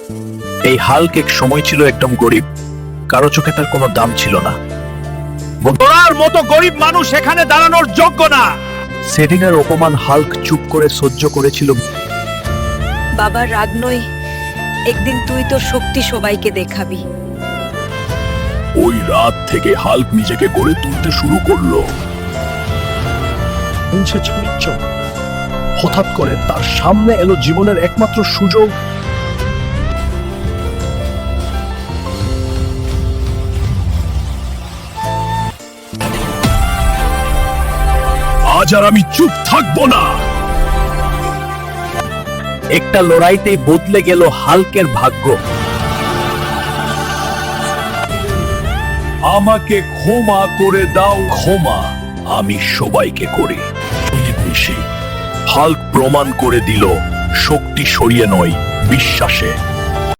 এই হাল্ক এক সময় ছিল একদম গরিব, কারো চোখে তার কোনো দাম ছিল না। তোরার মতো গরিব মানুষ এখানে দাঁড়ানোর যোগ্য না। সেদিনের অপমান হাল্ক চুপ করে সহ্য করেছিল। বাবা রাগ নই, একদিন তুই তোর শক্তি সবাইকে দেখাবি। ওই রাত থেকে হাল্ক নিজেকে গড়ে তুলতে শুরু করলো। হঠাৎ করে তার সামনে এলো জীবনের একমাত্র সুযোগ। আজ আর আমি চুপ থাকবো না। একটা লড়াইতেই বদলে গেল হাল্কের ভাগ্য। আমাকে ক্ষমা করে দাও। ক্ষমা আমি সবাইকে করি। হাল্ক প্রমাণ করে দিল শক্তি সরিয়ে নয়, বিশ্বাসে।